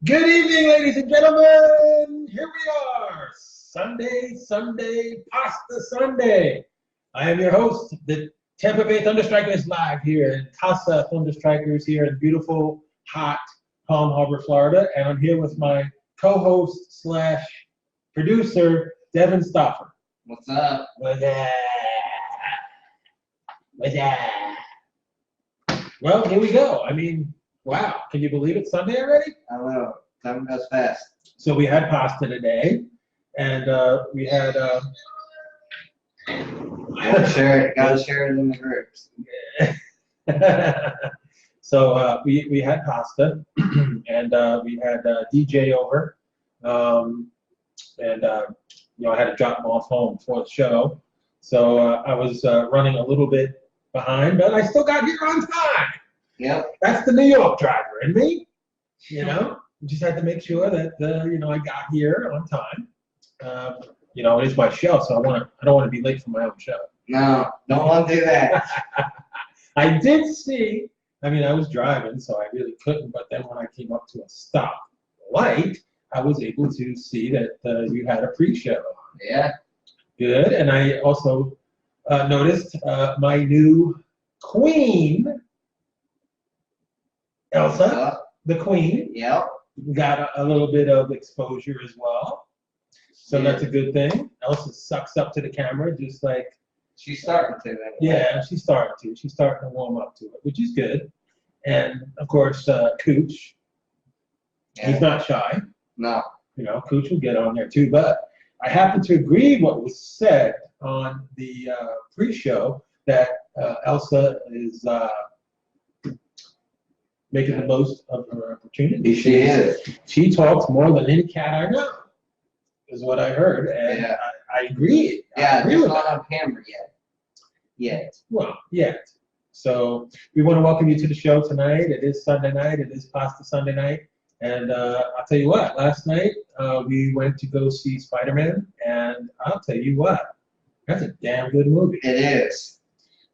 Good evening, ladies and gentlemen. Here we are, Sunday, Pasta Sunday. I am your host. The Tampa Bay Thunderstriker is live here in Casa Thunderstrikers here in beautiful, hot Palm Harbor, Florida. And I'm here with my co-host slash producer, Devin Stoffer. What's up? What's up? What's up? Well, here we go. I mean, wow. Can you believe it's Sunday already? I don't know. Time goes fast. So we had pasta today, and we had. Gotta share it in the groups. So we had pasta, and we had DJ over, and I had to drop him off home for the show. So I was running a little bit behind, but I still got here on time. Yep. That's the New York driver in me, We just had to make sure that I got here on time. It is my show, so I don't want to be late for my own show. No, don't want to do that. I did see. I mean, I was driving, so I really couldn't. But then when I came up to a stop light, I was able to see that you had a pre-show. Yeah. Good, and I also noticed my new queen, Elsa, the queen. Yep. Got a little bit of exposure as well. So that's a good thing. Elsa sucks up to the camera just like... She's starting to. Anyway. Yeah, she's starting to. She's starting to warm up to it, which is good. And, of course, Cooch, he's not shy. No. Cooch will get on there too. But I happen to agree what was said on the pre-show that Elsa is... making the most of her opportunity. She is. She talks more than any cat I know, is what I heard, and I agree. Yeah, I agree just with not that. on camera yet. Well, yet. So we want to welcome you to the show tonight. It is Sunday night. It is Pasta Sunday night. And I'll tell you what, last night we went to go see Spider-Man, and I'll tell you what, that's a damn good movie. It is.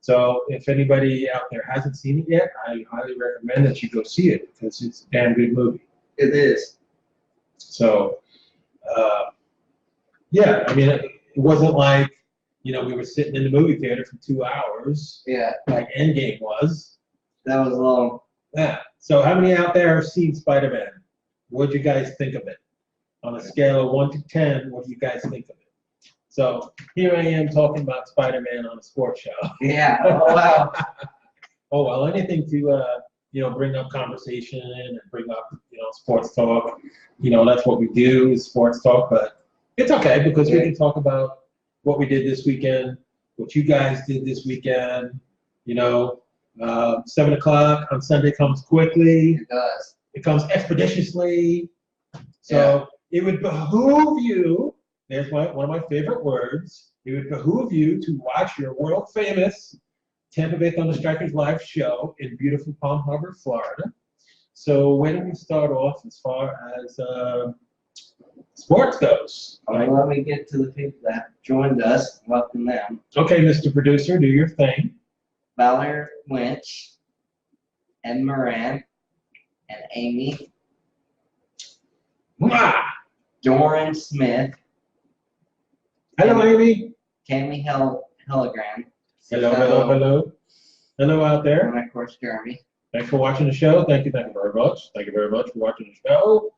So if anybody out there hasn't seen it yet, I highly recommend that you go see it because it's a damn good movie. It is. So, I mean, it wasn't like, we were sitting in the movie theater for 2 hours. Yeah. Like Endgame was. That was long. Yeah. So how many out there have seen Spider-Man? What do you guys think of it? On a scale of 1 to 10, what do you guys think of it? So here I am talking about Spider-Man on a sports show. Yeah. Oh, wow. Oh, well, anything to, bring up conversation and bring up, sports talk. That's what we do is sports talk, but it's okay because we can talk about what we did this weekend, what you guys did this weekend. 7 o'clock on Sunday comes quickly. It does. It comes expeditiously. So it would behoove you. There's one of my favorite words. It would behoove you to watch your world-famous Tampa Bay Thunderstrikers live show in beautiful Palm Harbor, Florida. So where do we start off as far as sports goes? Let me get to the people that joined us. Welcome them. Okay, Mr. Producer, do your thing. Valerie Lynch, Ed Moran, and Amy. Mwah! Doran Smith. Hello, Amy. Tammy Hellegran. Hello. Hello out there. And of course, Jeremy. Thanks for watching the show. Thank you very much. Thank you very much for watching the show.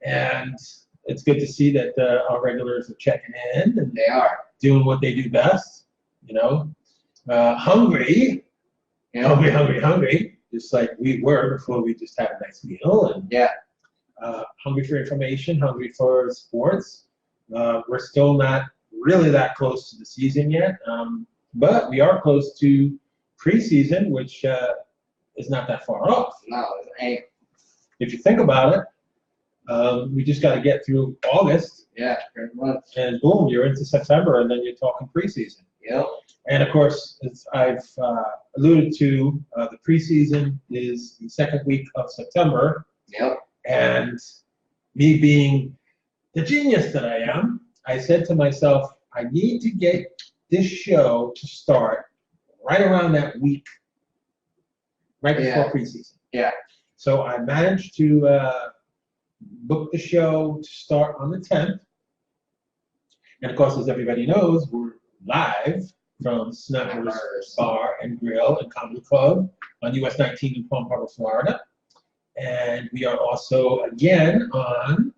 And it's good to see that our regulars are checking in and They are. doing what they do best. Hungry. Hungry. Just like we were before we just had a nice meal. And hungry for information, hungry for sports. We're still not really that close to the season yet, but we are close to preseason, which is not that far off. No, it ain't. If you think about it, we just got to get through August. Yeah, pretty much. And boom, you're into September, and then you're talking preseason. Yep. And of course, as I've alluded to, the preseason is the second week of September. Yep. And me being the genius that I am, I said to myself, I need to get this show to start right around that week, right before preseason. Yeah. So I managed to booked the show to start on the 10th. And of course, as everybody knows, we're live from Snappers Bar and Grill and Comedy Club on US 19 in Palm Harbor, Florida. And we are also, again, on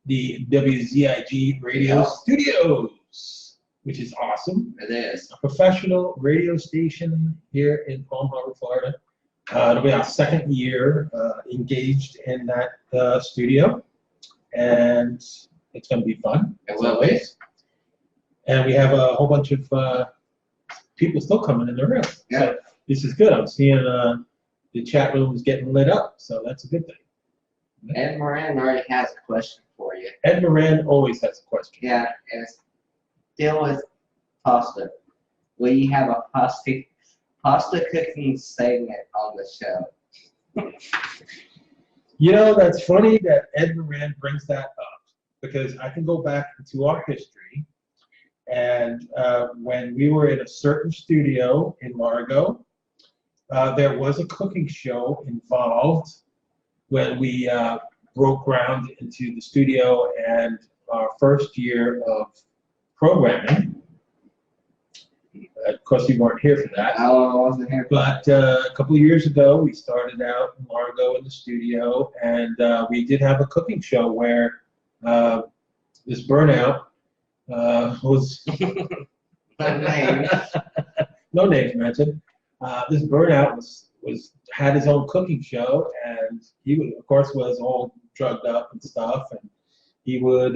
the WZIG radio studios, which is awesome. It is. A professional radio station here in Palm Harbor, Florida. It'll be our second year engaged in that studio, and it's going to be fun. It will be. And we have a whole bunch of people still coming in the room. Yeah. So this is good. I'm seeing the chat room is getting lit up, so that's a good thing. Ed Moran already has a question for you. Ed Moran always has a question. Yeah, and it's deal with pasta. Will you have a pasta cooking segment on the show? You know, that's funny that Ed Moran brings that up, because I can go back into our history, and when we were in a certain studio in Largo, there was a cooking show involved when we broke ground into the studio and our first year of programming. Of course, you weren't here for that. I wasn't here. But a couple of years ago, we started out in Largo in the studio, and we did have a cooking show where this burnout was No names. no names mentioned. This burnout had his own cooking show, and he would, of course, was all drugged up and stuff, and he would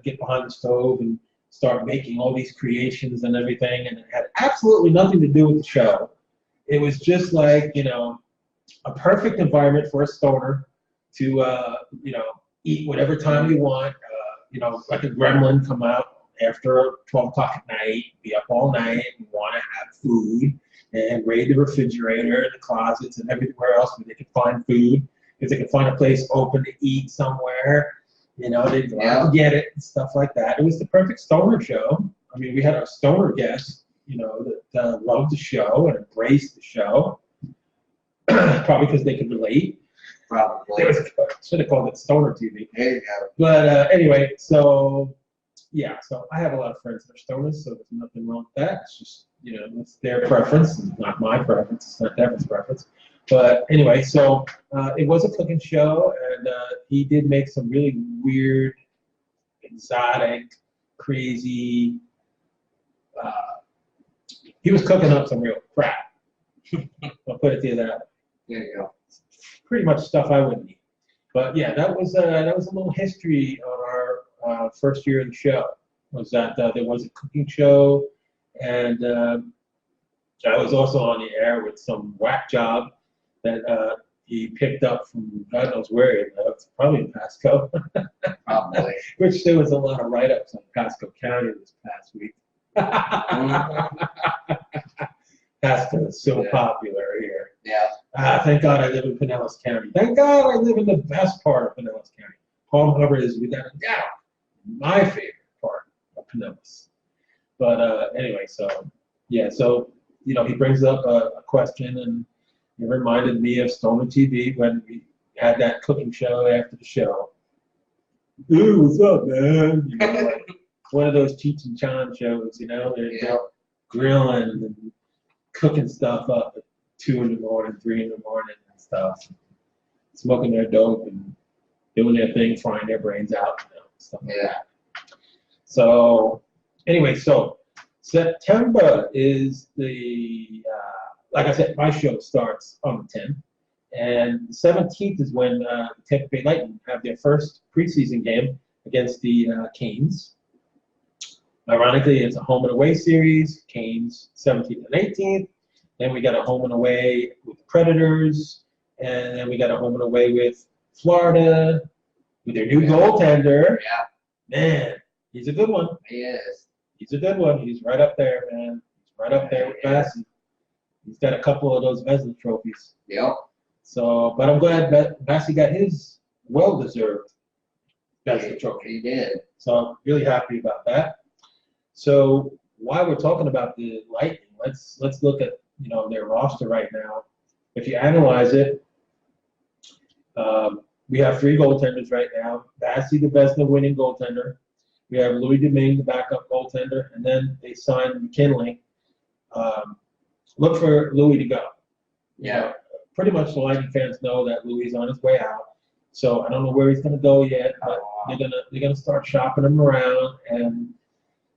get behind the stove and start making all these creations and everything, and it had absolutely nothing to do with the show. It was just like, you know, a perfect environment for a stoner to, you know, eat whatever time you want. You know, like a gremlin come out after 12 o'clock at night, be up all night and want to have food, and raid the refrigerator and the closets and everywhere else where they could find food. If they could find a place open to eat somewhere, you know, they'd go out and get it and stuff like that. It was the perfect stoner show. I mean, we had our stoner guests, you know, that loved the show and embraced the show, probably because they could relate. Probably. Should have called it Stoner TV. There you go. But anyway, so yeah, so I have a lot of friends that are stoners, so there's nothing wrong with that. It's just, you know, it's their preference, and not my preference. It's not Devin's preference. But anyway, so it was a cooking show, and he did make some really weird, exotic, crazy. He was cooking up some real crap. I'll put it to you that way. There you go. Pretty much stuff I wouldn't eat. But yeah, that was a little history on our first year of the show. Was that there was a cooking show, and I was also on the air with some whack job that he picked up from God knows where he lived, probably in Pasco. Probably. Which there was a lot of write-ups on Pasco County this past week. Pasco is so popular here. Yeah. Thank God I live in Pinellas County. Thank God I live in the best part of Pinellas County. Palm Harbor is, without a doubt, my favorite part of Pinellas. But anyway, so yeah, so you know, he brings up a question, and it reminded me of Stoner TV when we had that cooking show after the show. Ooh, what's up, man? You know, like one of those Cheech and Chong shows, you know, they're grilling and cooking stuff up at 2 in the morning, 3 in the morning and stuff, smoking their dope and doing their thing, frying their brains out, you know, stuff like that. So anyway, so September is the, like I said, my show starts on the 10th, and the 17th is when the Tampa Bay Lightning have their first preseason game against the Canes. Ironically, it's a home and away series, Canes 17th and 18th. Then we got a home and away with the Predators, and then we got a home and away with Florida, with their new goaltender. Yeah. Man, he's a good one. He is. He's a good one. He's right up there, man. He's right up there with Bassey. He's got a couple of those Vezina trophies. Yep. So, but I'm glad Bassey got his well-deserved Vezina trophy. He did. So I'm really happy about that. So while we're talking about the Lightning, let's look at, you know, their roster right now. If you analyze it, We have 3 goaltenders right now. Bassey, the best winning goaltender. We have Louis Domingue, the backup goaltender, and then they signed McKinley. Look for Louis to go. Yeah. Pretty much the Lightning fans know that Louis is on his way out. So I don't know where he's going to go yet, but they're gonna start shopping him around. And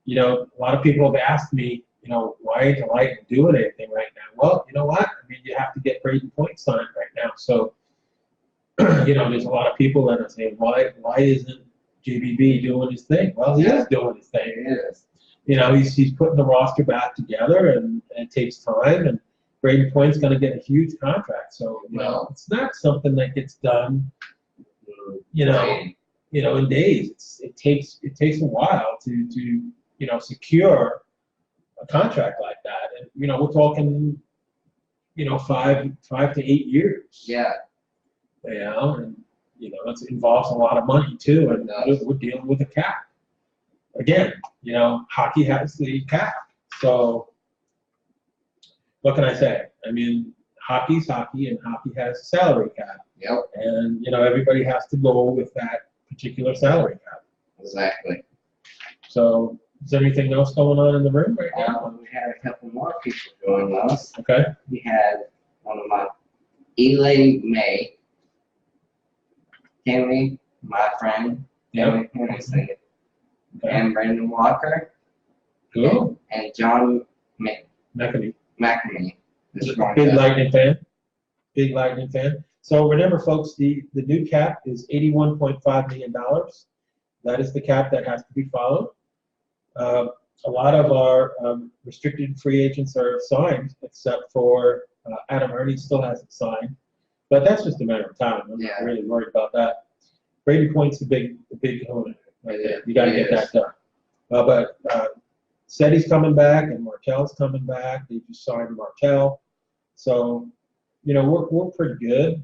a lot of people have asked me, why ain't the Lightning doing anything right now? Well, you know what? I mean, you have to get Braden Point signed right now. So there's a lot of people that are saying, why isn't JBB doing his thing? Well, he is doing his thing. He is. He's putting the roster back together, and it takes time. And Braden Point's going to get a huge contract. So it's not something that gets done, in days. It takes a while to secure a contract like that. And we're talking 5 to 8 years. Yeah. And it involves a lot of money too, and we're dealing with a cap. Again, hockey has the cap. So what can I say? I mean, hockey's hockey, and hockey has a salary cap. Yep. And everybody has to go with that particular salary cap. Exactly. So is there anything else going on in the room right now? We had a couple more people join us. Okay. We had one of my Elaine May, Kimmy, my friend, Yep. Kimmy, Okay. and Brandon Walker, Cool. and John McAfee. McNamee. Big Lightning fan. Big Lightning fan. So remember, folks, the new cap is $81.5 million. That is the cap that has to be followed. A lot of our restricted free agents are signed, except for Adam Ernie still hasn't signed. But that's just a matter of time. I'm not really worried about that. Brady Point's the big component right there. You got to get that done. But Seti's coming back, and Markel's coming back. They just signed Markel. So, we're pretty good.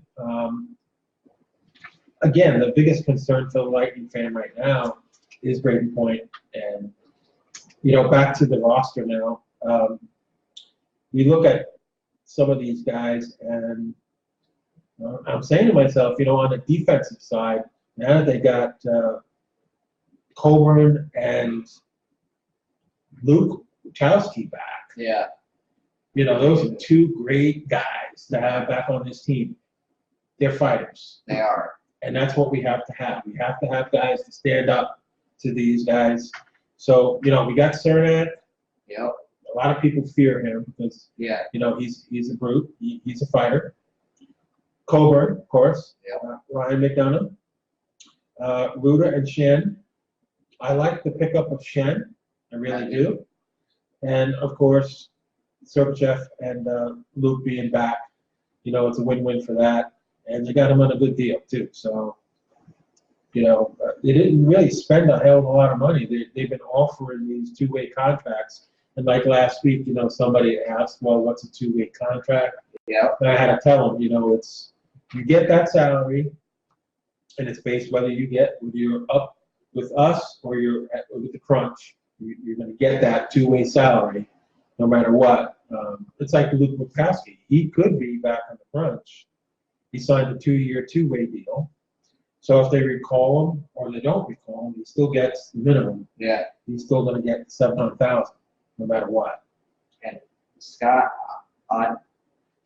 Again, the biggest concern for the Lightning fan right now is Brady Point. And, back to the roster now. We look at some of these guys, and I'm saying to myself, on the defensive side, now that they got Coburn and Luke Wachowski back. Yeah. Those are 2 great guys to have back on this team. They're fighters. They are. And that's what we have to have. We have to have guys to stand up to these guys. So, we got Cernak. Yep. A lot of people fear him because, Yeah. he's a brute. He's a fighter. Coburn, of course. Yep. Ryan McDonough. Ruda and Shen. I like the pickup of Shen. I really do. And, of course, Sergachev and Luke being back. It's a win-win for that. And they got him on a good deal, too. So, they didn't really spend a hell of a lot of money. They've been offering these 2-way contracts. And like last week, somebody asked, well, what's a 2-way contract? Yeah. And I had to tell them, it's you get that salary, and it's based whether you're up with us or you're with the crunch. You're going to get that 2-way salary no matter what. It's like Luke Wachowski. He could be back on the crunch. He signed a 2-year 2-way deal. So if they recall him or they don't recall him, he still gets the minimum. Yeah. He's still going to get $700,000 no matter what. And Scott,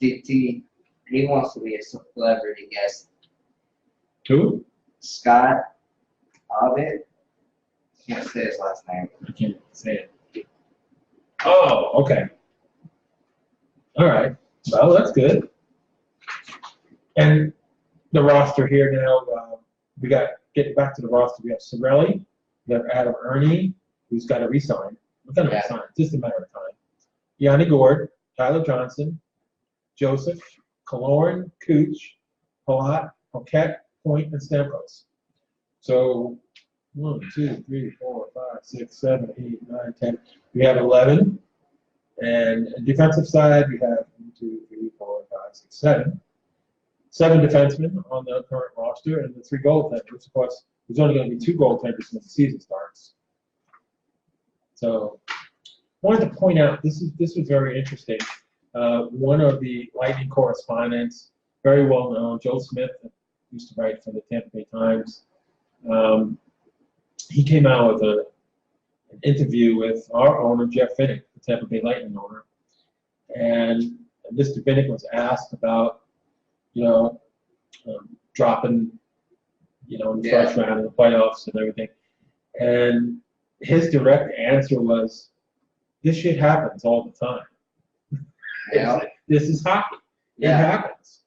he wants to be a celebrity guest. Who? Scott Ovid. Can't say his last name. I can't say it. Oh, okay. All right. Well, that's good. And the roster here now, we got, getting back to the roster, we have Sorelli, we have Adam Ernie, who's got to resign. We're going to resign, just a matter of time. Yanni Gord, Tyler Johnson, Joseph, Kaloran, Cooch, Palat, Paquette, Point, and Stamkos. So 1, 2, 3, 4, 5, 6, 7, 8, 9, 10. We have 11. And on defensive side, we have 1, 2, 3, 4, 5, 6, 7. 7 defensemen on the current roster, and the 3 goaltenders. Of course, there's only going to be 2 goaltenders when the season starts. So, I wanted to point out this was very interesting. One of the Lightning correspondents, very well known, Joe Smith, used to write for the Tampa Bay Times. He came out with an interview with our owner, Jeff Finnick, the Tampa Bay Lightning owner. And Mr. Finnick was asked about, dropping, in the first round of the playoffs and everything. And his direct answer was, this shit happens all the time. Yeah. This is hockey. It happens,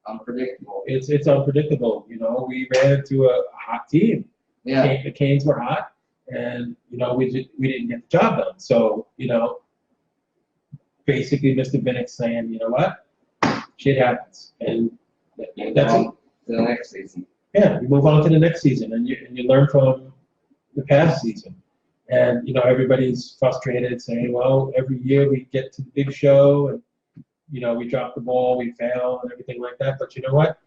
Unpredictable. It's unpredictable. We ran into a hot team. Yeah. The Canes were hot, and we didn't get the job done. So basically, Mr. Vinnick's saying, you know what, shit happens, and that's it. To the next season. Yeah, you move on to the next season, and you learn from the past season. And everybody's frustrated, saying, well, every year we get to the big show, and we drop the ball, we fail, and everything like that. But you know what,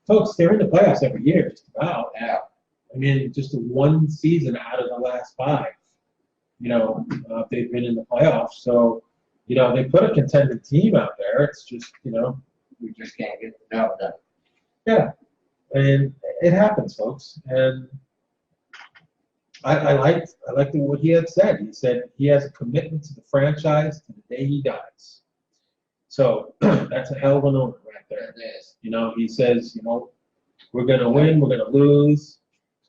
folks, they're in the playoffs every year, just about. Yeah. I mean, just one season out of the last 5, they've been in the playoffs. So, they put a contending team out there. It's just, we just can't get the job done. Yeah, and it happens, folks. And I liked what he had said. He said he has a commitment to the franchise to the day he dies. So that's a hell of an owner right there. It is. He says, we're going to win, we're going to lose,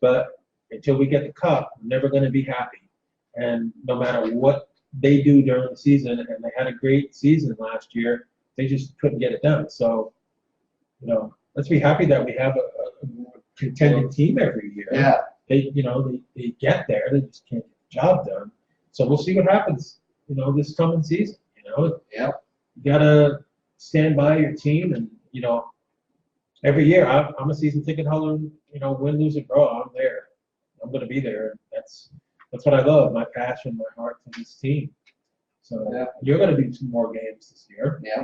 but until we get the cup, we're never going to be happy. And no matter what they do during the season, and they had a great season last year, they just couldn't get it done. So, let's be happy that we have a contending team every year. Yeah. They get there, they just can't get the job done. So we'll see what happens, this coming season. Yeah. You gotta stand by your team, and every year I'm a season ticket holder. Win, lose, or draw, I'm there. I'm gonna be there. That's what I love. My passion, my heart for this team. So you're gonna be 2 more games this year. Yeah.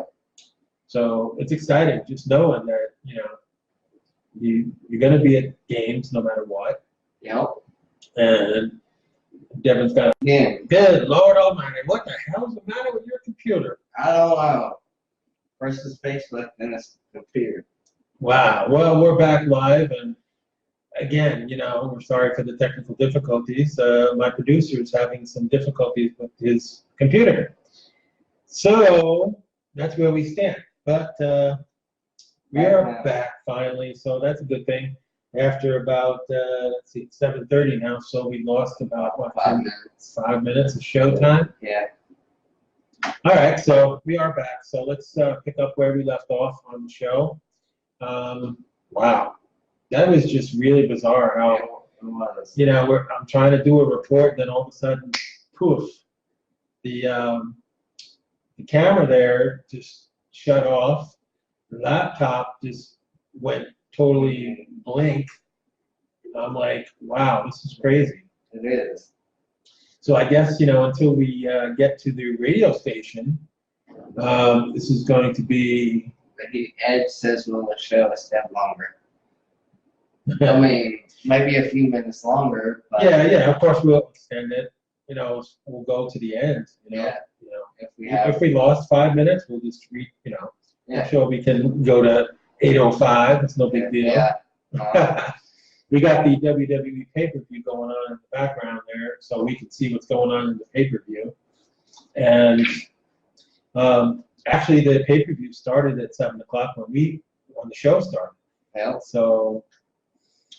So it's exciting, just knowing that you're gonna be at games no matter what. Yep. And Devin's got. Yeah. Good Lord Almighty, what the hell's the matter with your computer? I don't know. First it's Facebook, then it's computer. Wow. Well, we're back live, and again, we're sorry for the technical difficulties. My producer is having some difficulties with his computer. So that's where we stand. But we are back finally, so that's a good thing. After about, 7:30 now, so we lost about, 5 minutes. 5 minutes of show time? Yeah. All right, so we are back. So let's pick up where we left off on the show. Wow, that was just really bizarre how, It was. I'm trying to do a report, then all of a sudden, poof, the camera there just shut off. The laptop just went totally blank. I'm like, wow, this is crazy. It is. So I guess, until we get to the radio station, this is going to be. Ed says we'll show a step longer. I mean, maybe a few minutes longer. But Yeah, of course we'll extend it. We'll go to the end. If we lost 5 minutes, we'll just I'm sure we can go to 8:05. It's no big deal. Yeah. We got the WWE pay-per-view going on in the background there, so we can see what's going on in the pay-per-view. And actually, the pay-per-view started at 7 o'clock when the show started. Yeah. So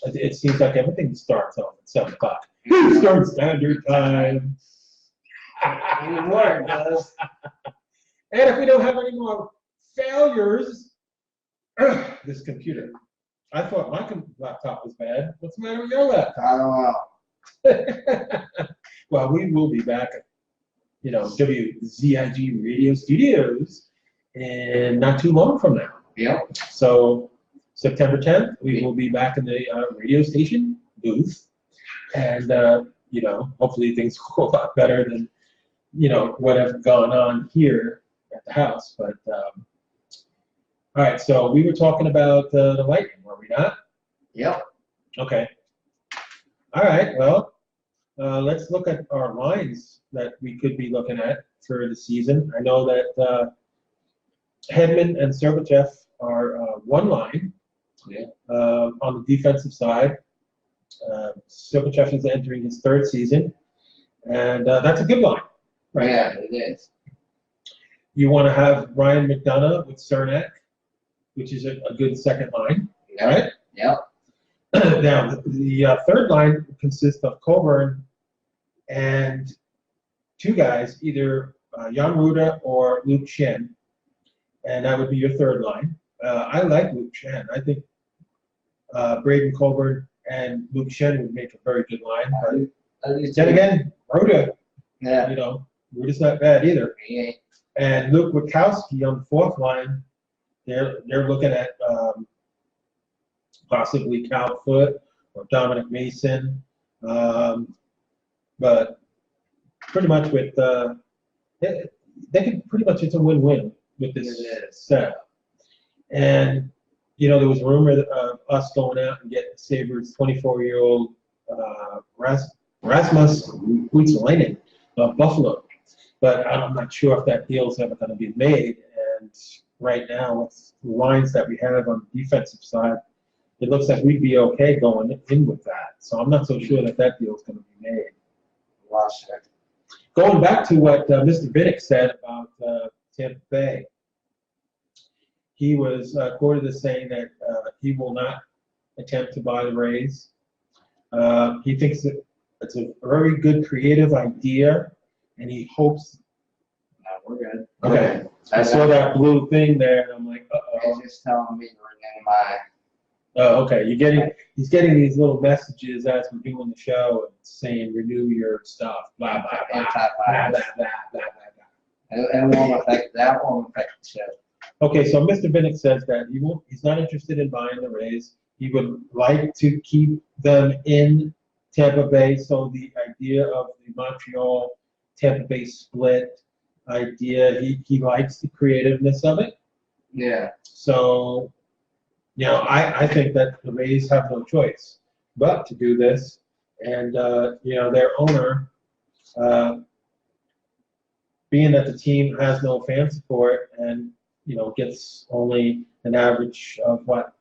it seems like everything starts off at 7 o'clock. Eastern Standard Time. Anymore, it does. And if we don't have any more failures, this computer. I thought my laptop was bad. What's the matter with your laptop? I don't know. Well, we will be back at, WZIG Radio Studios in not too long from now. Yep. So September 10th, we will be back in the radio station booth, and hopefully things will go a lot better than whatever's going on here at the house. But all right, so we were talking about the Lightning, were we not? Yep. Okay. All right, well, let's look at our lines that we could be looking at for the season. I know that Hedman and Sergachev are one line. Yeah. On the defensive side, Silverchef is entering his third season, and that's a good line. Right? Yeah, it is. You want to have Ryan McDonough with Cernak, which is a good second line, right? Yep. Now, the third line consists of Coburn and two guys, either Jan Ruda or Luke Shen, and that would be your third line. I like Luke Shen. I think Braden Coburn and Luke Shen would make a very good line. But then again, Ruda, yeah. you know, Ruda's not bad either. Yeah. And Luke Witkowski on the fourth line, they're looking at possibly Cal Foote or Dominic Mason, but pretty much with they could pretty much, it's a win-win with this setup. And you know, there was rumor of us going out and getting Sabres 24-year-old Rasmus Huitelainen of Buffalo, but I'm not sure if that deal's ever going to be made. And right now, with the lines that we have on the defensive side, it looks like we'd be okay going in with that. So I'm not so sure that that deal's going to be made. Going back to what Mr. Vinnick said about Tampa Bay, he was quoted as saying that he will not attempt to buy the Rays. He thinks that it's a very good creative idea, and he hopes. No, we're good. Okay. I saw that blue thing there, and I'm like, uh-oh. He's just telling me to renew my. Oh, okay. He's getting these little messages as we're doing the show and saying renew your stuff. Blah blah blah blah blah blah blah blah. That won't affect the show. Okay, so Mr. Vinnick says that he's not interested in buying the Rays. He would like to keep them in Tampa Bay. So the idea of the Montreal Tampa Bay split idea, he likes the creativeness of it. Yeah. So, you know, I think that the Rays have no choice but to do this. And, you know, their owner, being that the team has no fan support and, you know, gets only an average of what?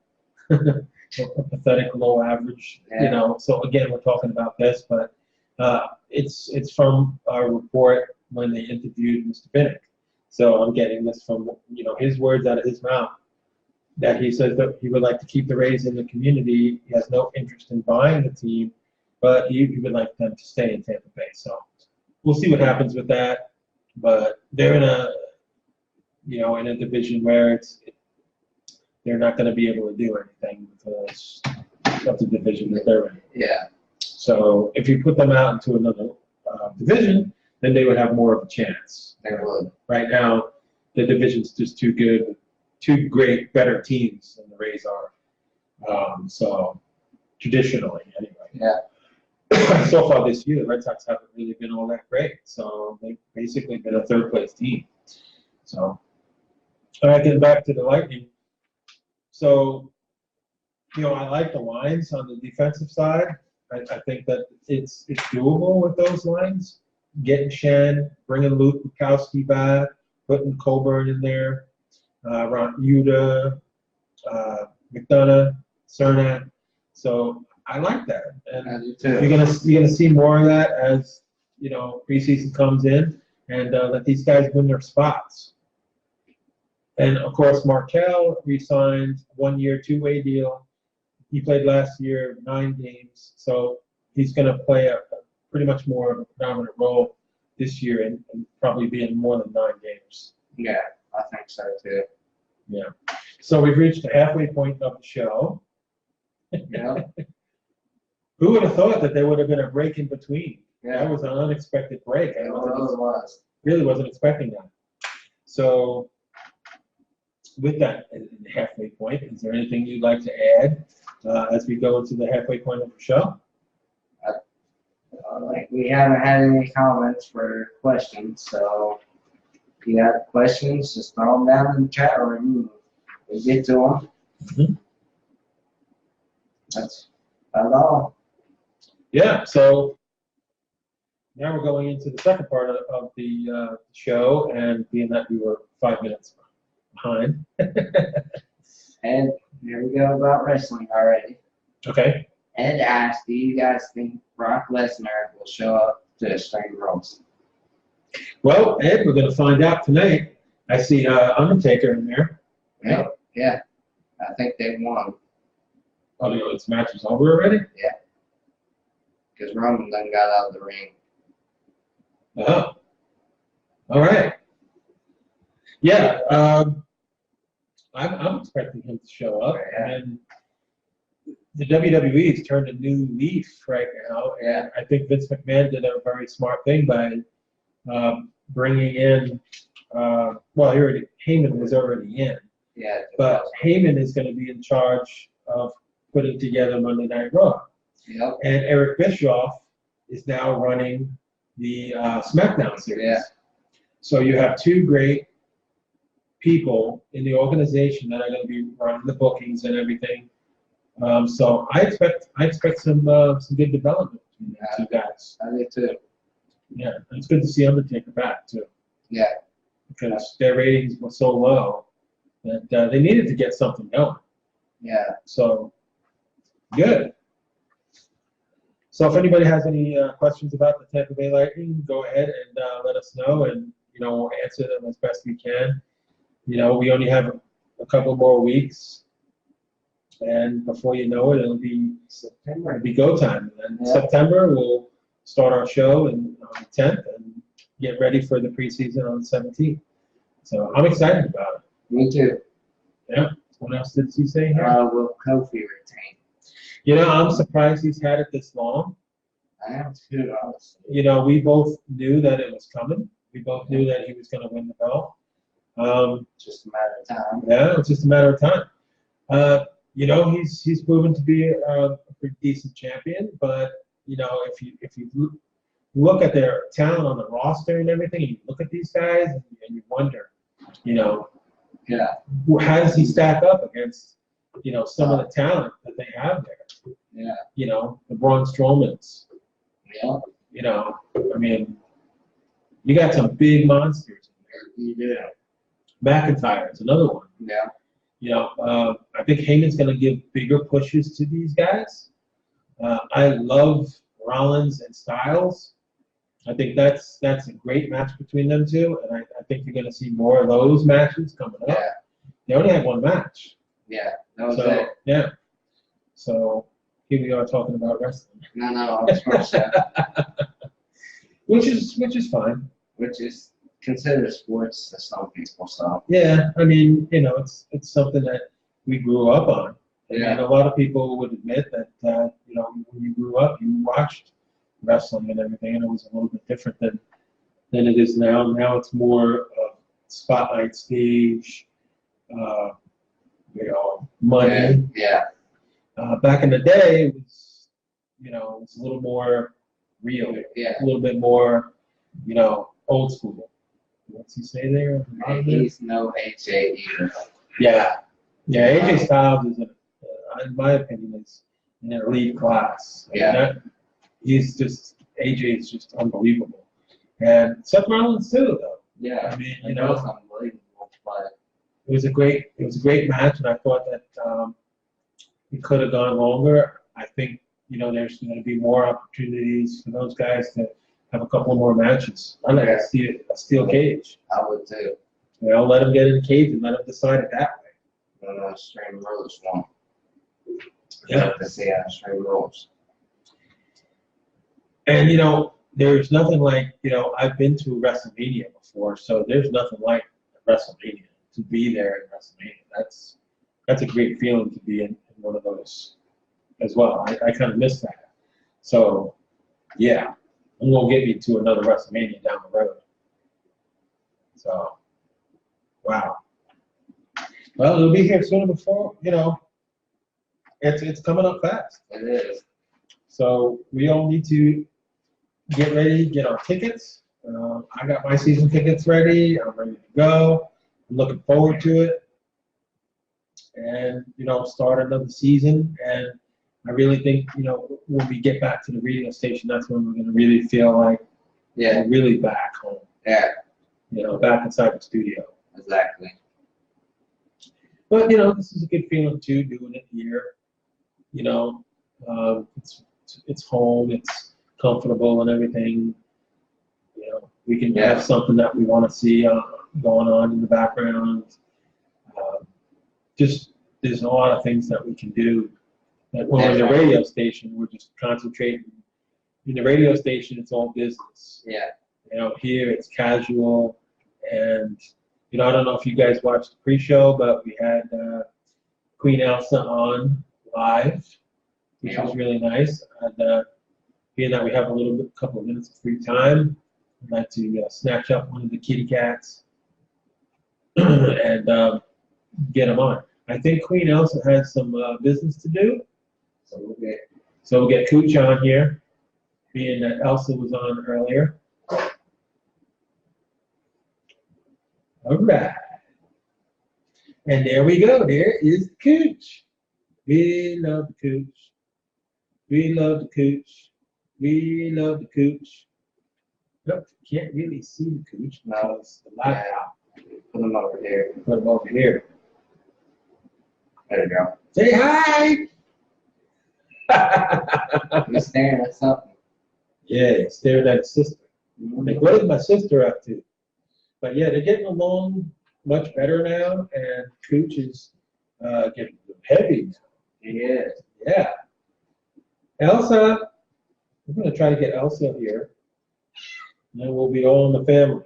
A pathetic low average, you know. So, again, we're talking about this, but it's from a report when they interviewed Mr. Vinnick. So I'm getting this from, you know, his words out of his mouth, that he says that he would like to keep the Rays in the community. He has no interest in buying the team, but he would like them to stay in Tampa Bay. So we'll see what happens with that. But they're in a, you know, in a division where they're not going to be able to do anything because of the division that they're in. Yeah. So if you put them out into another division, then they would have more of a chance. They would. Right now, the division's just too good, two great, better teams than the Rays are. So traditionally, anyway. Yeah. So far this year, the Red Sox haven't really been all that great. So they've basically been a third-place team. So, all right, getting back to the Lightning. So, you know, I like the lines on the defensive side. I think that it's doable with those lines. Getting Shen, bringing Luke Witkowski back, putting Coburn in there, Ron Yuta, McDonough, Cernak. So I like that, and you're gonna see more of that as, you know, preseason comes in, and let these guys win their spots. And of course, Markel re-signed 1 year, 2-way deal. He played last year 9 games, so he's going to play a pretty much more of a predominant role this year and probably be in more than 9 games. Yeah, I think so too. Yeah. So we've reached the halfway point of the show. Yeah. Who would have thought that there would have been a break in between? Yeah. That was an unexpected break. It was. Really wasn't expecting that. So with that in the halfway point, is there anything you'd like to add as we go into the halfway point of the show? Like, we haven't had any comments for questions, so if you have questions, just throw them down in the chat room. We'll get to them. Mm-hmm. That's all. Yeah, so now we're going into the second part of the show, and being that we were 5 minutes behind. And here we go about wrestling already. Okay. Ed asked, do you guys think Brock Lesnar will show up to Extreme Rules? Well, Ed, we're going to find out tonight. I see Undertaker in there. Yeah. Yeah. I think they won. Oh, no, this match is over already? Yeah. Because Roman done got out of the ring. Oh. All right. Yeah. I'm expecting him to show up. Yeah. And the WWE has turned a new leaf right now. And I think Vince McMahon did a very smart thing by bringing in, Heyman was already in. Yeah. But Heyman is going to be in charge of putting together Monday Night Raw. Yep. And Eric Bischoff is now running the SmackDown series. Yeah. So you have two great people in the organization that are going to be running the bookings and everything. So I expect some good development between the two guys. I do too. Yeah, and it's good to see Undertaker back too. Yeah. Because their ratings were so low that they needed to get something going. Yeah. So good. So if anybody has any questions about the Tampa Bay Lightning, go ahead and let us know, and we'll answer them as best we can. We only have a couple more weeks, and before you know it, it'll be September. It'll be go time. And then September, we'll start our show on the 10th and get ready for the preseason on the 17th. So I'm excited about it. Me too. Yeah. What else did you say here? Will Kofi retain? I'm surprised he's had it this long. I am too, honestly. We both knew that it was coming. We both knew that he was going to win the belt. Just a matter of time. Yeah, it's just a matter of time. He's proven to be a pretty decent champion, but if you look at their talent on the roster and everything, and you look at these guys and you wonder, how does he stack up against some of the talent that they have there? Yeah. The Braun Strowmans. Yeah. You got some big monsters in there. You do. McIntyre is another one. Yeah. I think Heyman's going to give bigger pushes to these guys. I love Rollins and Styles. I think that's a great match between them two, and I think you're going to see more of those matches coming up. Yeah. They only had one match. Yeah. That was it. Yeah. So here we are talking about wrestling. No, I'm sure. Which is fine. Which is considered sports to some people. So. Yeah, it's something that we grew up on. Yeah. And a lot of people would admit that when you grew up, you watched wrestling and everything, and it was a little bit different than it is now. Now it's more spotlight stage, money. Yeah. Back in the day, it was a little more real. Yeah. A little bit more, old school. What's he say there? He's no AJ either. Yeah. Yeah, AJ Styles is, in my opinion, is an elite class. AJ is just unbelievable. And Seth Rollins too, though. Yeah. It was unbelievable. But it was a great match, and I thought that it could have gone longer. I think there's going to be more opportunities for those guys to have a couple more matches. I like a steel cage. I would too. Let them get in the cage and let them decide it that way. Extreme Rules one. Yeah. To see Extreme Rules. And there's nothing like I've been to WrestleMania before, so there's nothing like WrestleMania, to be there at WrestleMania. That's a great feeling to be in one of those as well. I kind of miss that. So yeah, I'm gonna get me to another WrestleMania down the road. So wow. Well, it'll be here sooner before it's coming up fast. It is. So we all need to get ready, get our tickets. I got my season tickets ready. I'm ready to go. I'm looking forward to it. And, start another season. And I really think, when we get back to the radio station, that's when we're going to really feel like we're really back home. Yeah. Back inside the studio. Exactly. But this is a good feeling too, doing it here. You know, it's home, it's comfortable and everything. We can have something that we want to see going on in the background. Just there's a lot of things that we can do. That when we're in the radio station, we're just concentrating. In the radio station, it's all business. Yeah. Here it's casual, and I don't know if you guys watched the pre-show, but we had Queen Elsa on live, which was really nice. And being that we have a couple of minutes of free time, I'd like to snatch up one of the kitty cats and get them on. I think Queen Elsa has some business to do, so we'll get Cooch on here, being that Elsa was on earlier. All right. And there we go. There is the Cooch. We love the Cooch. We love the Cooch. We love the Cooch. Nope, can't really see the Cooch because the light out. Put them over here. Put them over here. There you go. Say hi! He's staring at something. Yeah, he's staring at his sister. Like, what is my sister up to? But yeah, they're getting along much better now, and Cooch is getting heavy now. He is. Yeah. Elsa, I'm going to try to get Elsa here, and then we'll be all in the family.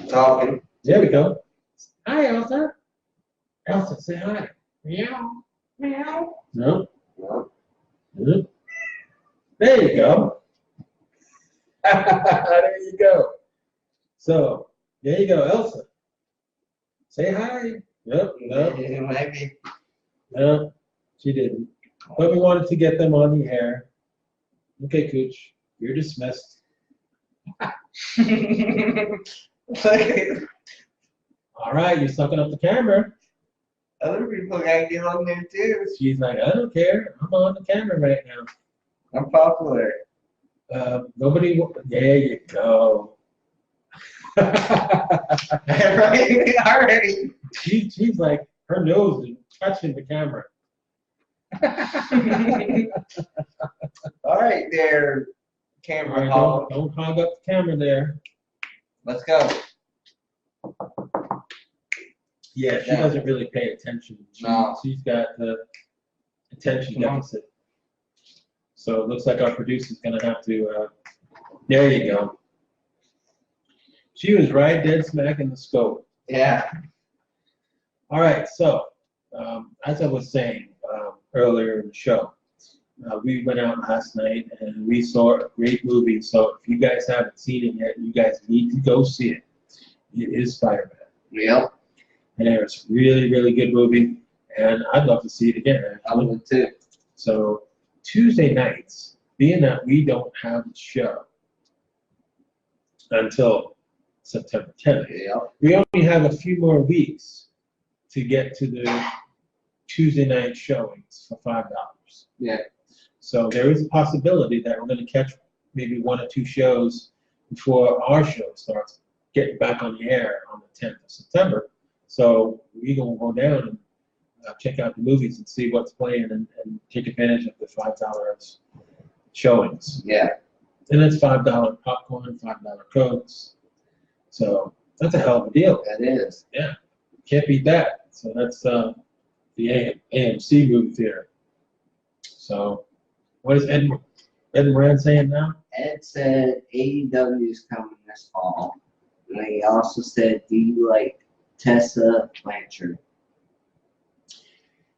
Talking. There we go. Hi, Elsa. Elsa, say hi. Meow. Meow. No? No. No. There you go. There you go. So, there you go, Elsa. Say hi. Yep, no. Maybe. No, she didn't. But we wanted to get them on the air. Okay, Cooch, you're dismissed. All right, you're sucking up the camera. Other people gotta get on there too. She's like, I don't care. I'm on the camera right now. I'm popular. Nobody. There you go. Right? Already. She's like, her nose is touching the camera. All right, there, camera All right, hog. don't hog up the camera there. Let's go. Yeah, she doesn't really pay attention. She's got the attention deficit. So it looks like our producer's going to have to, there you go. She was right dead smack in the scope. Yeah. All right, so as I was saying earlier in the show, we went out last night and we saw a great movie. So if you guys haven't seen it yet, you guys need to go see it. It is Spider-Man. Yep. And it's a really, really good movie, and I'd love to see it again. I would too. So Tuesday nights, being that we don't have the show until September 10th, we only have a few more weeks to get to the Tuesday night showings for $5. Yeah. So there is a possibility that we're going to catch maybe one or two shows before our show starts getting back on the air on the 10th of September. So we're going to go down and check out the movies and see what's playing and take advantage of the $5 showings. Yeah. And it's $5 popcorn, $5 Cokes. So that's a hell of a deal. That is. Yeah. Can't beat that. So that's the AMC movie theater. So what is Ed Moran saying now? Ed said AEW is coming this fall. And he also said, do you like Tessa Blanchard?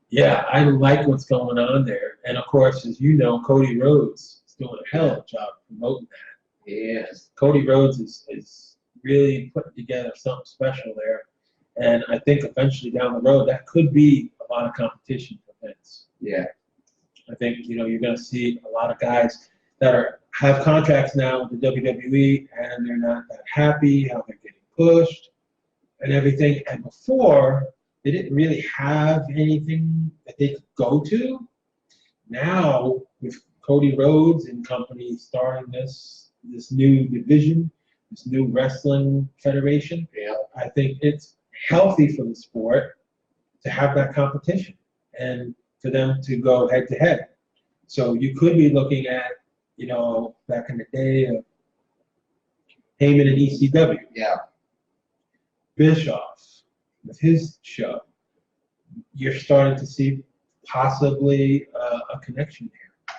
Yeah, I like what's going on there. And of course, as you know, Cody Rhodes is doing a hell of a job promoting that. Yes. Cody Rhodes is really putting together something special there. And I think eventually down the road, that could be a lot of competition for Vince. Yeah. I think, you're going to see a lot of guys that have contracts now with the WWE, and they're not that happy how they're getting pushed and everything. And before, they didn't really have anything that they could go to. Now, with Cody Rhodes and company starting this new division, this new wrestling federation, I think it's healthy for the sport to have that competition and for them to go head to head. So you could be looking at, back in the day of Heyman and ECW. Yeah. Bischoff with his show. You're starting to see possibly a connection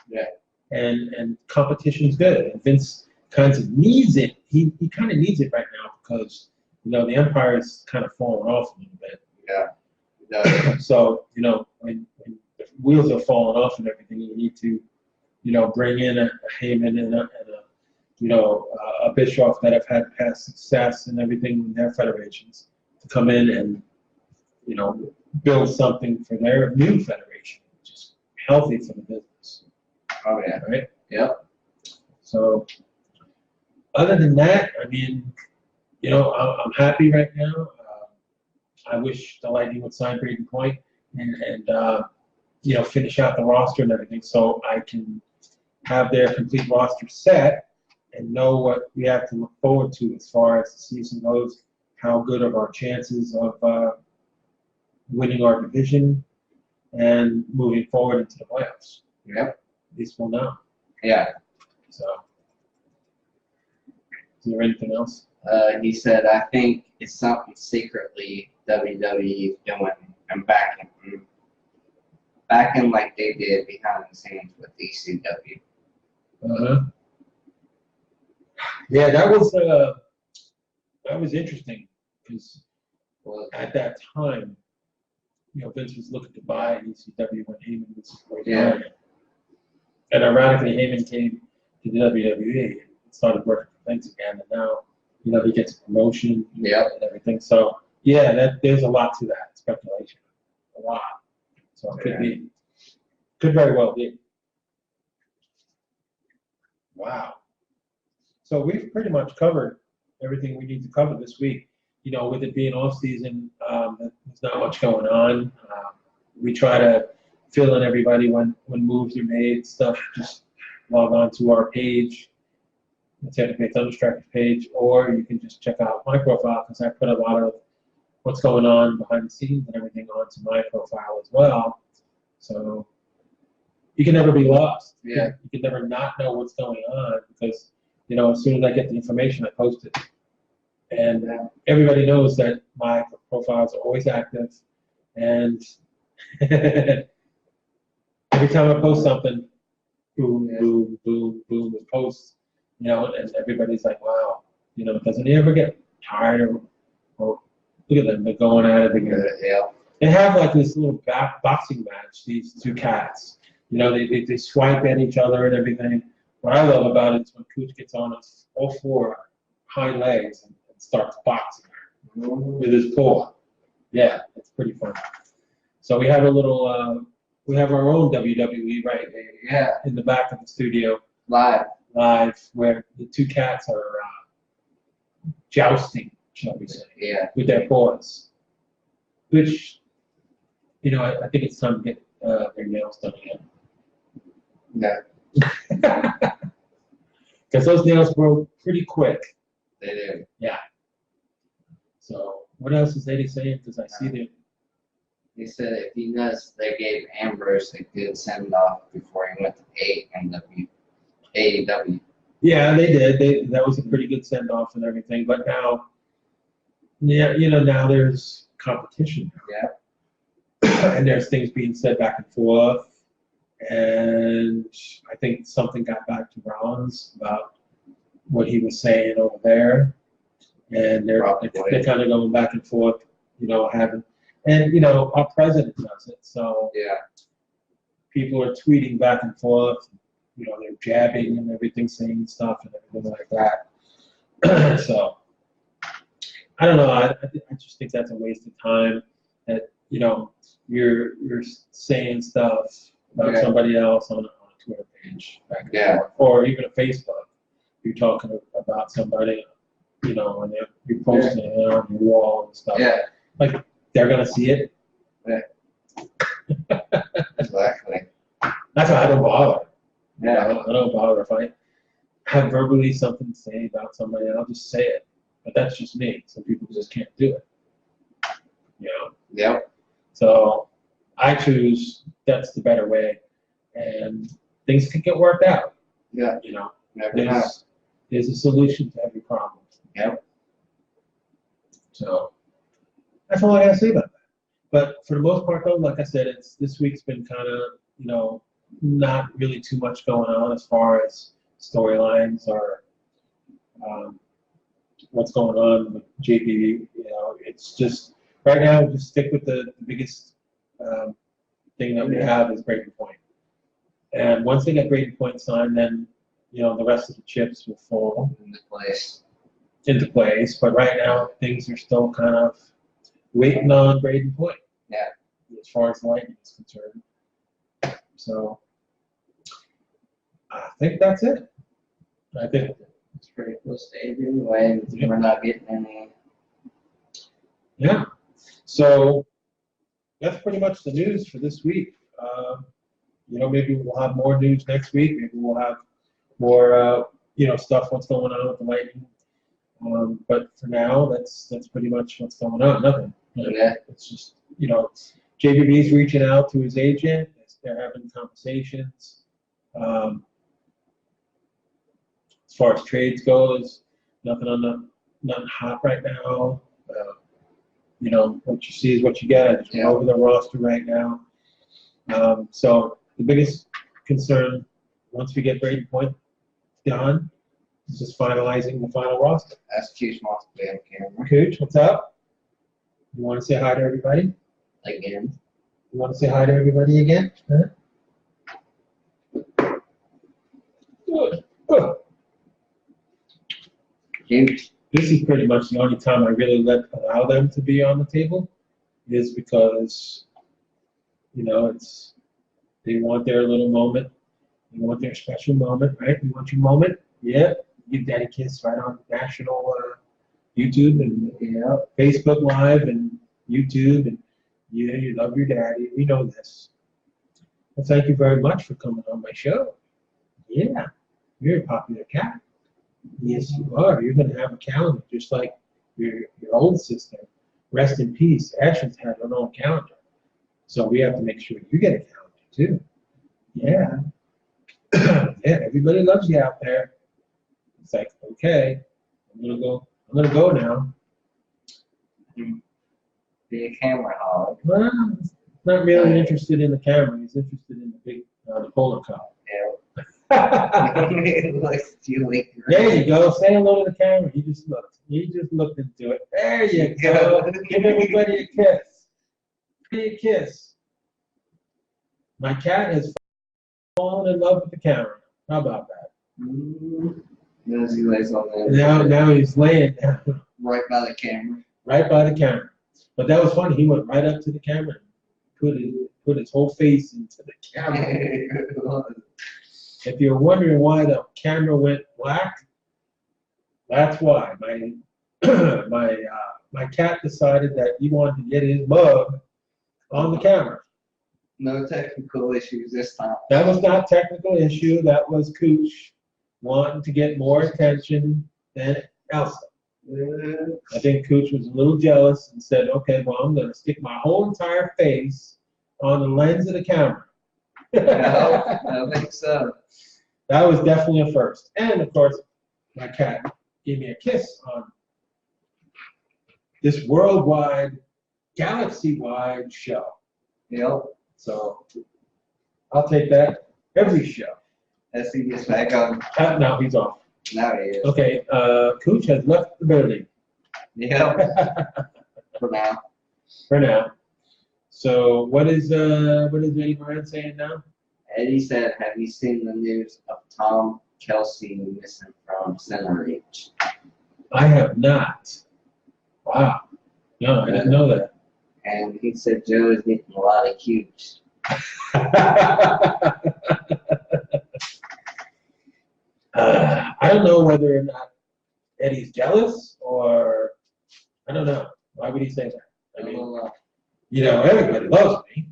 there. Yeah. And competition's good. And Vince kind of needs it. He kind of needs it right now because, the Empire is kind of falling off a little bit. Yeah. Yeah. So, when the wheels are falling off and everything, you need to, bring in a Heyman and a Bischoff that have had past success and everything in their federations to come in and, build something for their new federation, which is healthy for the business. Oh, yeah. Right? Yep. So, other than that, I mean, I'm happy right now. I wish the Lightning would sign Braden Point and finish out the roster and everything so I can have their complete roster set and know what we have to look forward to as far as the season goes, how good are our chances of winning our division and moving forward into the playoffs. Yep. At least we'll know. Yeah. So, is there anything else? He said, I think it's something secretly WWE is doing and backing like they did behind the scenes with ECW. Uh-huh. Yeah, that was interesting because at that time, Vince was looking to buy ECW when Heyman was Yeah. And ironically, Heyman came to the WWE and started working for Vince again, and now he gets a promotion and everything. So yeah, there's a lot to that speculation, a lot. So it could very well be. Wow. So we've pretty much covered everything we need to cover this week. With it being off season, there's not much going on. We try to fill in everybody when moves are made, stuff. Just log on to our page, the Tampa Bay Thunderstriker page, or you can just check out my profile because I put a lot of what's going on behind the scenes and everything onto my profile as well. So you can never be lost. Yeah. You can never not know what's going on because, as soon as I get the information, I post it. And everybody knows that my profiles are always active. And every time I post something, boom, boom, boom, boom, it posts, and everybody's like, wow, doesn't he ever get tired or look at them, they're going at it again. Yeah. They have like this little boxing match, these two cats. They swipe at each other and everything. What I love about it is when Cooch gets on all four hind legs and starts boxing with his paw. Yeah, it's pretty fun. So we have we have our own WWE right in the back of the studio. Live, where the two cats are jousting, shall we say, with their paws. Which, I think it's time to get their nails done again. Yeah. Because those nails grow pretty quick. They do. Yeah. So what else is Eddie saying? Because I see them. He said if he knows they gave Ambrose a good send off before he went to AEW. Yeah, they did. That was a pretty good send off and everything. But now, now there's competition. Yeah. And there's things being said back and forth. And I think something got back to Rollins about what he was saying over there. And they're kind of going back and forth, having. And, our president does it. So people are tweeting back and forth. They're jabbing and everything, saying stuff and everything like that. So, I don't know. I just think that's a waste of time. That, you're saying stuff about somebody else on a Twitter page, or even a Facebook. You're talking about somebody, and you're posting it on your wall and stuff. Yeah. Like, they're going to see it. Yeah. Exactly. That's why I don't bother. Yeah. I don't bother. If I have verbally something to say about somebody, I'll just say it. But that's just me. Some people just can't do it. Yep. So I choose that's the better way, and things can get worked out. Yeah. You know, Never know. there's a solution to every problem. Yep. So that's all I gotta say about that. But for the most part, though, like I said, this week's been kind of, you know, not really too much going on as far as storylines or what's going on with JPV. You know, it's just right now just stick with the biggest thing that we have is Breaking Point. And once they get Breaking Point signed, then you know the rest of the chips will fall into place. But right now things are still kind of waiting on Breaking Point. Yeah. As far as Lightning is concerned. So I think that's it. I think it's pretty close to anyway. We're not getting any. Yeah. So that's pretty much the news for this week. You know, maybe we'll have more news next week. Maybe we'll have more, you know, stuff. What's going on with the Lightning? But for now, that's pretty much what's going on. Nothing. Yeah. It's just, you know, JBB's reaching out to his agent. They're having conversations. As far as trades goes, nothing hot right now. You know, what you see is what you get. Just over the roster right now. So the biggest concern once we get Breaking Point done is just finalizing the final roster. That's Cooch wants to be on camera. Cooch, what's up? You want to say hi to everybody? Again. You want to say hi to everybody again? Huh? Cooch. This is pretty much the only time I really allow them to be on the table, is because, you know, they want their little moment. They want their special moment, right? You want your moment? Yeah. Give Daddy a kiss right on national YouTube and Facebook Live and YouTube, and yeah, you love your daddy. We know this. Well, thank you very much for coming on my show. Yeah, you're a popular cat. Yes, you are. You're going to have a calendar just like your old sister. Rest in peace. Ashley's had her own calendar. So we have to make sure you get a calendar too. Yeah. Yeah, everybody loves you out there. It's like, okay, I'm gonna go now. Be a camera hog. Well, he's not really interested in the camera. He's interested in the big the polar cup. Yeah. There you go. Say hello to the camera. He just looked. He just looked into it. There you go. Give everybody a kiss. Give me a kiss. My cat has fallen in love with the camera. How about that? As he lays on there. Now he's laying down. Right by the camera. Right by the camera. But that was funny. He went right up to the camera and put his whole face into the camera. If you're wondering why the camera went black, that's why. My cat decided that he wanted to get his mug on the camera. No technical issues this time. That was not technical issue. That was Cooch wanting to get more attention than Elsa. I think Cooch was a little jealous and said, okay, well, I'm going to stick my whole entire face on the lens of the camera. I don't think so. That was definitely a first. And, of course, my cat gave me a kiss on this worldwide, galaxy-wide show. Yep. So I'll take that every show. As he gets back on. No, he's off. Now he is. Okay, Cooch has left the building. Yep. For now. For now. So what is Eddie Moran saying now? Eddie said, have you seen the news of Tom Kelsey missing from Center Reach? I have not. Wow. No, I didn't know that. And he said Joe is getting a lot of cutes. I don't know whether or not Eddie's jealous or I don't know. Why would he say that? I mean, you know, everybody loves me,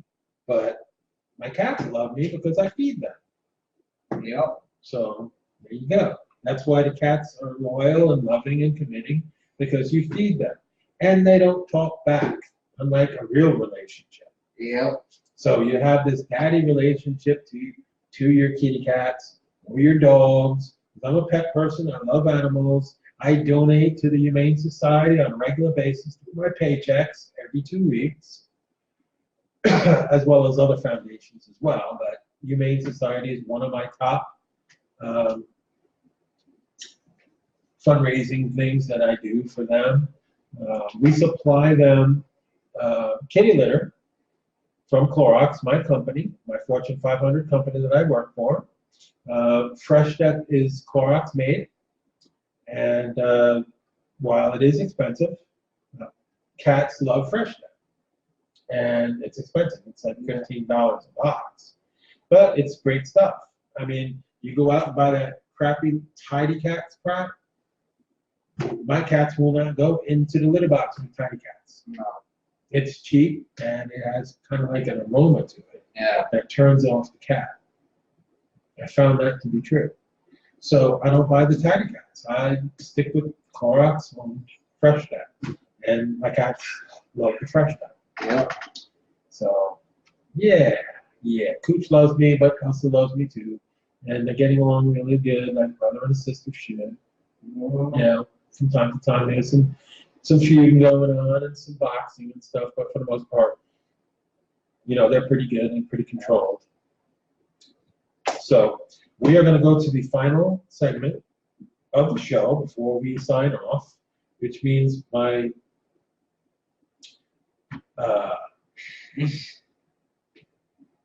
but my cats love me because I feed them. Yep. So there you go. That's why the cats are loyal and loving and committing, because you feed them. And they don't talk back. unlike a real relationship. Yep. So you have this daddy relationship to your kitty cats or your dogs. I'm a pet person. I love animals. I donate to the Humane Society on a regular basis through my paychecks every 2 weeks, as well as other foundations as well. But Humane Society is one of my top fundraising things that I do for them. We supply them kitty litter from Clorox, my company, my Fortune 500 company that I work for. Fresh Step is Clorox made, and while it is expensive, cats love Fresh Step, and it's expensive. It's like $15 a box, but it's great stuff. I mean, you go out and buy that crappy Tidy Cats crap, my cats will not go into the litter box with Tidy Cats. No. It's cheap, and it has kind of like an aroma to it that turns off the cat. I found that to be true. So I don't buy the Tidy Cats. I stick with Clorox on Fresh Step, and my cats love the Fresh Step. Yep. So, yeah. Cooch loves me, but Elsa loves me too, and they're getting along really good, like brother and sister should. From time to time there's some feuding going on and some boxing and stuff, but for the most part, they're pretty good and pretty controlled. So we are going to go to the final segment of the show before we sign off, which means my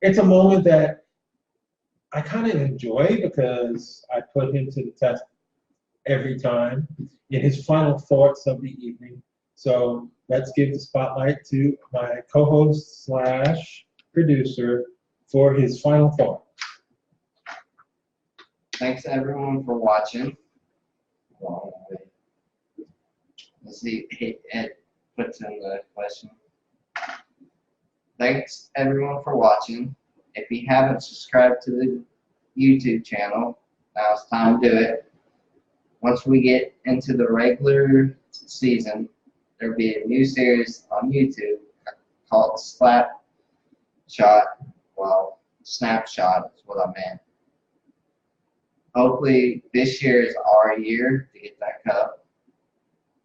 it's a moment that I kind of enjoy because I put him to the test every time in his final thoughts of the evening. So let's give the spotlight to my co-host / producer for his final thought. Thanks everyone for watching. Let's see, Ed puts in the question. Thanks everyone for watching. If you haven't subscribed to the YouTube channel, now it's time to do it. Once we get into the regular season, there'll be a new series on YouTube called Snapshot. Well, Snapshot is what I meant. Hopefully this year is our year to get that cup.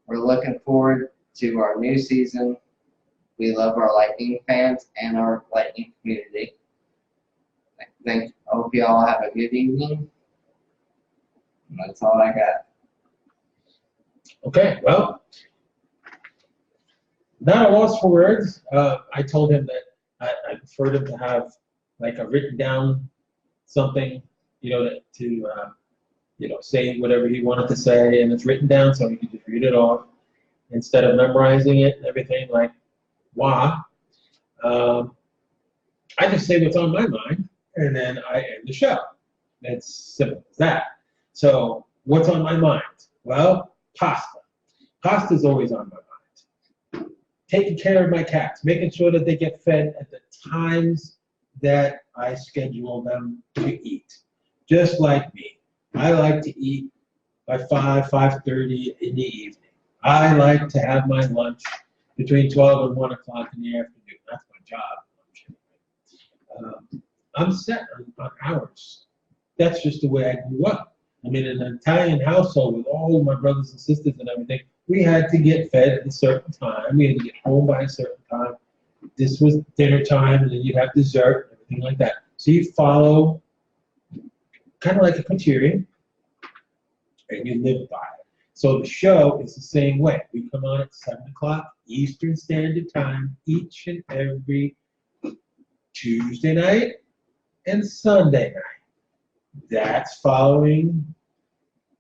We're looking forward to our new season. We love our Lightning fans and our Lightning community. I hope you all have a good evening. And that's all I got. Okay, well, not a loss for words. I told him that I preferred him to have like a written down something, to say whatever he wanted to say, and it's written down so he can just read it off instead of memorizing it and everything like wah. I just say what's on my mind, and then I end the show. It's simple as that. So what's on my mind? Well, pasta. Pasta's always on my mind. Taking care of my cats, making sure that they get fed at the times that I schedule them to eat. Just like me. I like to eat by 5:30 in the evening. I like to have my lunch between 12 and 1 o'clock in the afternoon. That's my job. I'm set on hours. That's just the way I grew up. I mean, in an Italian household with all of my brothers and sisters and everything, we had to get fed at a certain time. We had to get home by a certain time. This was dinner time, and then you'd have dessert, and everything like that. So you follow kind of like a criterion, and you live by it. So the show is the same way. We come on at 7 o'clock Eastern Standard Time each and every Tuesday night and Sunday night. That's following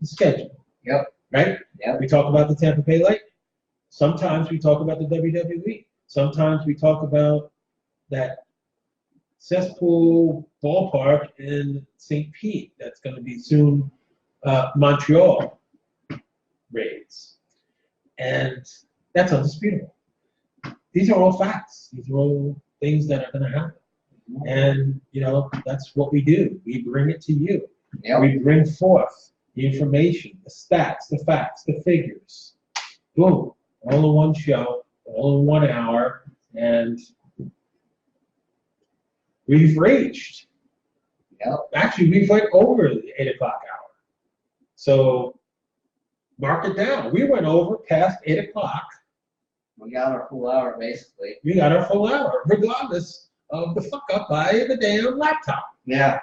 the schedule. Yep. Right? Yep. We talk about the Tampa Bay Lightning. Sometimes we talk about the WWE. Sometimes we talk about that cesspool ballpark in St. Pete that's going to be soon Montreal Raids. And that's undisputable. These are all facts. These are all things that are going to happen. And, that's what we do. We bring it to you. Yep. We bring forth the information, the stats, the facts, the figures. Boom. All in one show, all in 1 hour. And we've reached. Yep. Actually, we've went over the 8 o'clock hour. So mark it down. We went over past 8 o'clock. We got our full hour, basically. We got our full hour, regardless of the fuck up by the damn laptop. Yeah.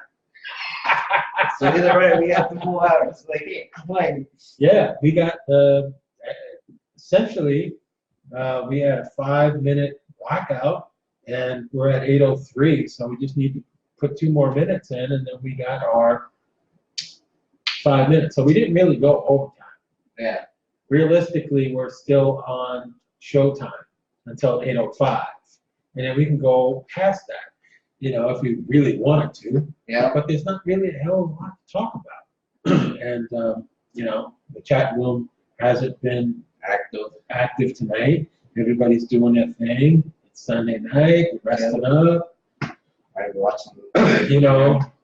So either way, we got the full hour, so they can't complain. Yeah, we got essentially we had a 5-minute blackout, and we're at 8:03. So we just need to put 2 more minutes in, and then we got our 5 minutes. So we didn't really go overtime. Yeah. Realistically, we're still on showtime until 8:05, and then we can go past that. If we really wanted to. Yeah. But there's not really a hell of a lot to talk about. And, the chat room hasn't been active tonight. Everybody's doing their thing. It's Sunday night. We're resting up. I'm watching.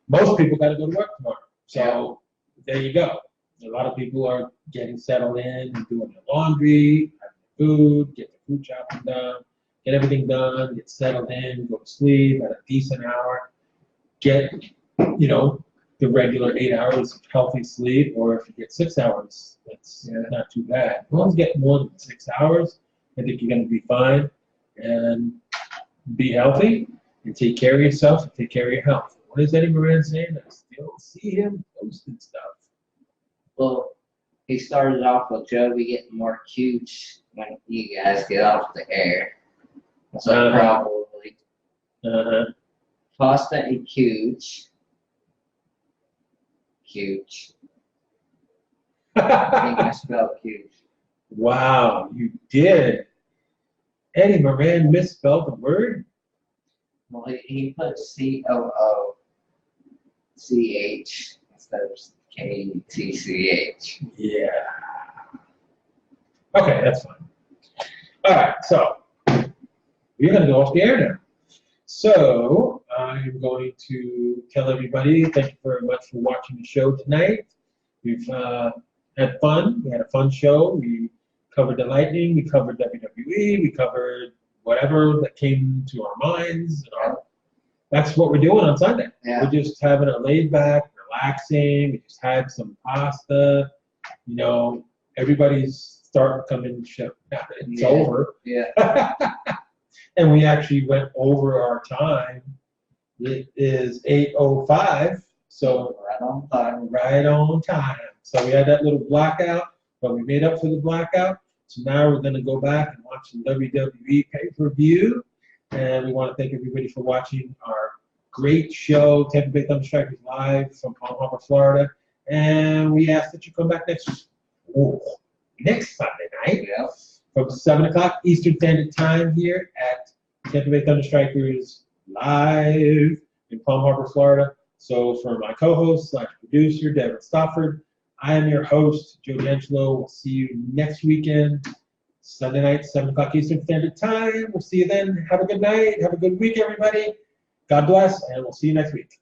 Most people got to go to work tomorrow. So there you go. A lot of people are getting settled in and doing their laundry, having food, get the food shopping done. Get everything done, get settled in, go to sleep at a decent hour, get, the regular 8 hours of healthy sleep, or if you get 6 hours, that's not too bad. As long as you get more than 6 hours, I think you're going to be fine, and be healthy, and take care of yourself, and take care of your health. What is Eddie Moran saying? I still see him posting stuff. Well, he started off with Joby getting more cute when you guys get off the air. So probably pasta and cooch. Cooch. I think I spelled cooch. Wow, you did. Eddie Moran misspelled the word? Well, he put COOCH instead of KTCH. Yeah. Okay, that's fine. All right, so we're going to go off the air now. So I'm going to tell everybody thank you very much for watching the show tonight. We've had fun. We had a fun show. We covered the Lightning. We covered WWE. We covered whatever that came to our minds. That's what we're doing on Sunday. Yeah. We're just having a laid back, relaxing. We just had some pasta. Everybody's starting to come in the show. It's over. Yeah. And we actually went over our time. It is 8:05, so right on time. Right on time. So we had that little blackout, but we made up for the blackout. So now we're going to go back and watch the WWE pay-per-view. And we want to thank everybody for watching our great show, Tampa Bay Thunderstrikers Live from Palm Harbor, Florida. And we ask that you come back next Sunday night. Yeah. From 7 o'clock Eastern Standard Time here at Tampa Bay Thunderstrikers Live in Palm Harbor, Florida. So for my co-host / producer, Devin Stofford, I am your host, Joe D'Angelo. We'll see you next weekend, Sunday night, 7 o'clock Eastern Standard Time. We'll see you then. Have a good night. Have a good week, everybody. God bless, and we'll see you next week.